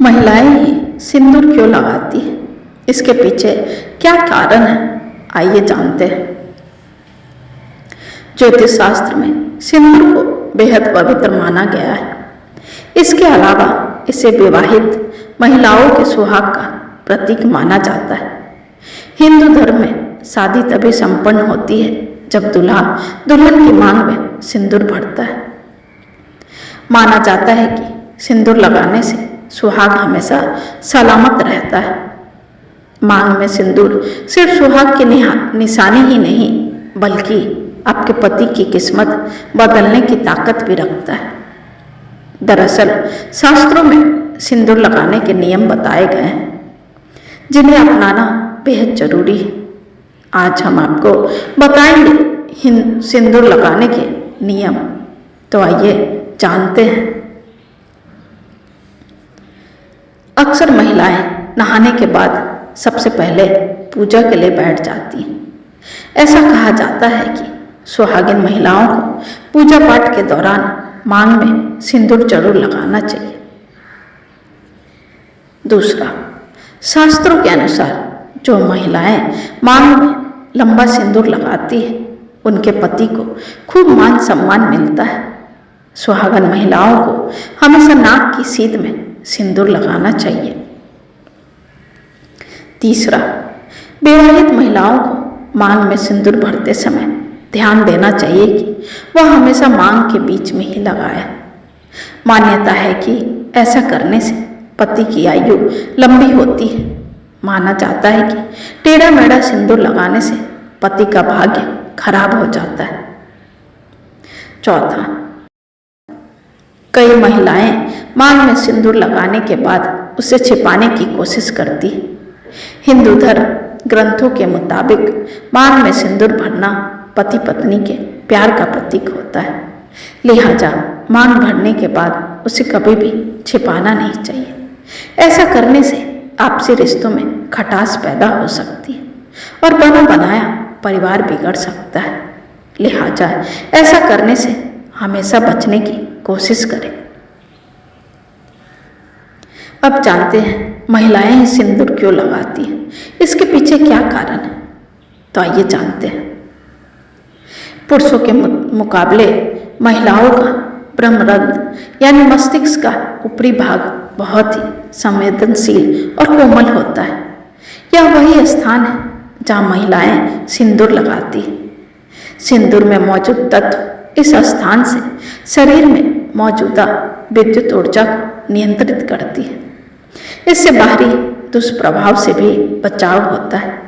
महिलाएं ही सिंदूर क्यों लगाती है, इसके पीछे क्या कारण है, आइए जानते हैं। ज्योतिष शास्त्र में सिंदूर को बेहद पवित्र माना गया है। इसके अलावा इसे विवाहित महिलाओं के सुहाग का प्रतीक माना जाता है। हिंदू धर्म में शादी तभी संपन्न होती है जब दूल्हा दुल्हन की मांग में सिंदूर भरता है। माना जाता है कि सिंदूर लगाने से सुहाग हमेशा सलामत रहता है। मांग में सिंदूर सिर्फ सुहाग की निशानी ही नहीं, बल्कि आपके पति की किस्मत बदलने की ताकत भी रखता है। दरअसल शास्त्रों में सिंदूर लगाने के नियम बताए गए हैं, जिन्हें अपनाना बेहद जरूरी है। आज हम आपको बताएंगे सिंदूर लगाने के नियम। तो आइए जानते हैं। अक्सर महिलाएं नहाने के बाद सबसे पहले पूजा के लिए बैठ जाती हैं। ऐसा कहा जाता है कि सुहागिन महिलाओं को पूजा पाठ के दौरान मांग में सिंदूर जरूर लगाना चाहिए। दूसरा, शास्त्रों के अनुसार जो महिलाएं मांग में लंबा सिंदूर लगाती है, उनके पति को खूब मान सम्मान मिलता है। सुहागन महिलाओं को हमेशा नाक की सीध में सिंदूर लगाना चाहिए। तीसरा, विवाहित महिलाओं को मांग में सिंदूर भरते समय ध्यान देना चाहिए कि वह हमेशा मांग के बीच में ही लगाए। मान्यता है कि ऐसा करने से पति की आयु लंबी होती है। माना जाता है कि टेढ़ा मेढ़ा सिंदूर लगाने से पति का भाग्य खराब हो जाता है। चौथा, कई महिलाएं मांग में सिंदूर लगाने के बाद उसे छिपाने की कोशिश करती है। हिंदू धर्म ग्रंथों के मुताबिक मांग में सिंदूर भरना पति पत्नी के प्यार का प्रतीक होता है। लिहाजा मांग भरने के बाद उसे कभी भी छिपाना नहीं चाहिए। ऐसा करने से आपसी रिश्तों में खटास पैदा हो सकती है और बना बनाया परिवार बिगड़ सकता है। लिहाजा ऐसा करने से हमेशा बचने की कोशिश करें। अब जानते हैं महिलाएं सिंदूर क्यों लगाती हैं, इसके पीछे क्या कारण है। तो आइए जानते हैं। पुरुषों के मुकाबले महिलाओं का ब्रह्मरंध्र यानी मस्तिष्क का ऊपरी भाग बहुत ही संवेदनशील और कोमल होता है। यह वही स्थान है जहाँ महिलाएं सिंदूर लगाती हैं। सिंदूर में मौजूद तत्व इस स्थान से शरीर में मौजूदा विद्युत ऊर्जा को नियंत्रित करती है। इससे बाहरी दुष्प्रभाव से भी बचाव होता है।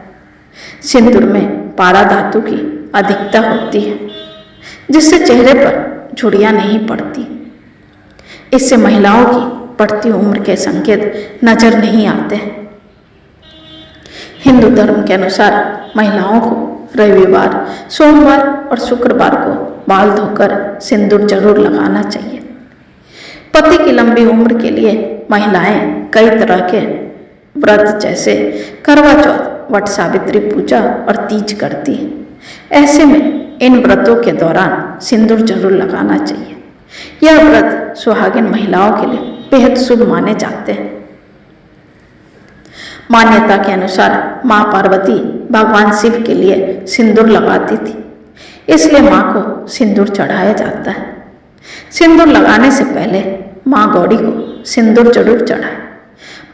सिंदूर में पारा धातु की अधिकता होती है, जिससे चेहरे पर झुर्रियां नहीं पड़ती। इससे महिलाओं की बढ़ती उम्र के संकेत नजर नहीं आते हैं। हिंदू धर्म के अनुसार महिलाओं को रविवार, सोमवार और शुक्रवार को बाल धोकर सिंदूर जरूर लगाना चाहिए। पति की लंबी उम्र के लिए महिलाएं कई तरह के व्रत जैसे करवा चौथ, वट सावित्री पूजा और तीज करती हैं। ऐसे में इन व्रतों के दौरान सिंदूर जरूर लगाना चाहिए। यह व्रत सुहागिन महिलाओं के लिए बेहद शुभ माने जाते हैं। मान्यता के अनुसार माँ पार्वती भगवान शिव के लिए सिंदूर लगाती थी, इसलिए माँ को सिंदूर चढ़ाया जाता है। सिंदूर लगाने से पहले माँ गौड़ी को सिंदूर जरूर चढ़ाए।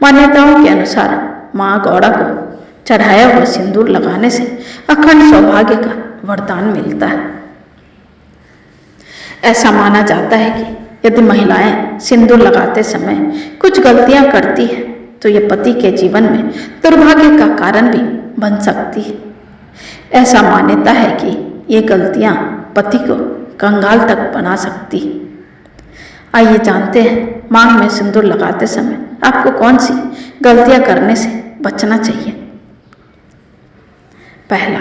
मान्यताओं के अनुसार माँ गौड़ा को चढ़ाया हुआ सिंदूर लगाने से अखंड सौभाग्य का वरदान मिलता है। ऐसा माना जाता है कि यदि महिलाएं सिंदूर लगाते समय कुछ गलतियां करती हैं तो ये पति के जीवन में दुर्भाग्य का कारण भी बन सकती है। ऐसा मान्यता है कि ये गलतियां पति को कंगाल तक बना सकती है। आइए जानते हैं मांग में सिंदूर लगाते समय आपको कौन सी गलतियां करने से बचना चाहिए। पहला,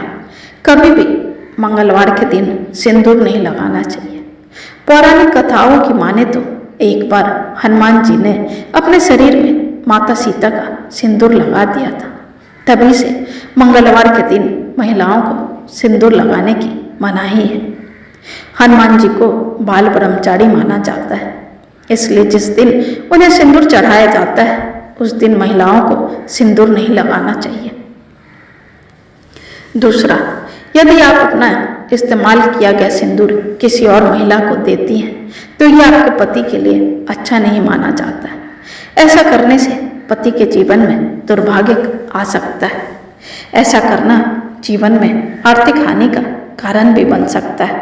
कभी भी मंगलवार के दिन सिंदूर नहीं लगाना चाहिए। पौराणिक कथाओं की माने तो एक बार हनुमान जी ने अपने शरीर में माता सीता का सिंदूर लगा दिया था। तभी से मंगलवार के दिन महिलाओं को सिंदूर लगाने की मनाही है। हनुमान जी को बाल ब्रह्मचारी माना जाता है, इसलिए जिस दिन उन्हें सिंदूर चढ़ाया जाता है उस दिन महिलाओं को सिंदूर नहीं लगाना चाहिए। दूसरा, यदि आप अपना इस्तेमाल किया गया सिंदूर किसी और महिला को देती हैं तो यह आपके पति के लिए अच्छा नहीं माना जाता है। ऐसा करने से पति के जीवन में दुर्भाग्य आ सकता है। ऐसा करना जीवन में आर्थिक हानि का कारण भी बन सकता है।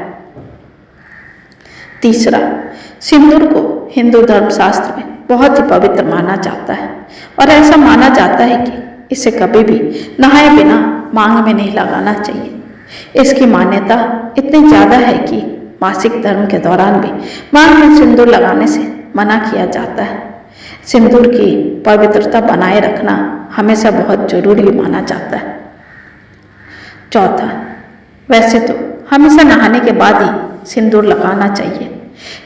तीसरा, सिंदूर को हिंदू धर्मशास्त्र में बहुत ही पवित्र माना जाता है और ऐसा माना जाता है कि इसे कभी भी नहाए बिना मांग में नहीं लगाना चाहिए। इसकी मान्यता इतनी ज़्यादा है कि मासिक धर्म के दौरान भी मांग में सिंदूर लगाने से मना किया जाता है। सिंदूर की पवित्रता बनाए रखना हमेशा बहुत जरूरी माना जाता है। चौथा, वैसे तो हमेशा नहाने के बाद ही सिंदूर लगाना चाहिए,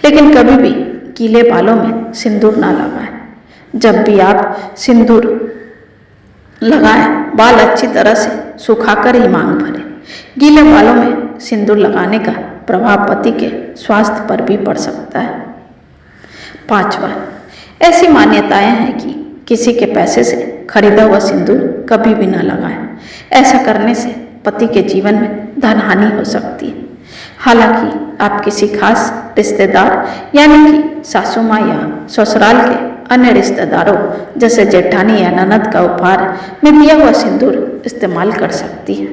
लेकिन कभी भी गीले बालों में सिंदूर ना लगाएं। जब भी आप सिंदूर लगाएं, बाल अच्छी तरह से सुखाकर ही मांग भरें। गीले बालों में सिंदूर लगाने का प्रभाव पति के स्वास्थ्य पर भी पड़ सकता है। पांचवा, ऐसी मान्यताएं हैं कि किसी के पैसे से खरीदा हुआ सिंदूर कभी भी न लगाएं। ऐसा करने से पति के जीवन में धन हानि हो सकती है। हालांकि आप किसी खास रिश्तेदार यानी कि सासू माँ या ससुराल के अन्य रिश्तेदारों जैसे जेठानी या ननद का उपहार में दिया हुआ सिंदूर इस्तेमाल कर सकती है।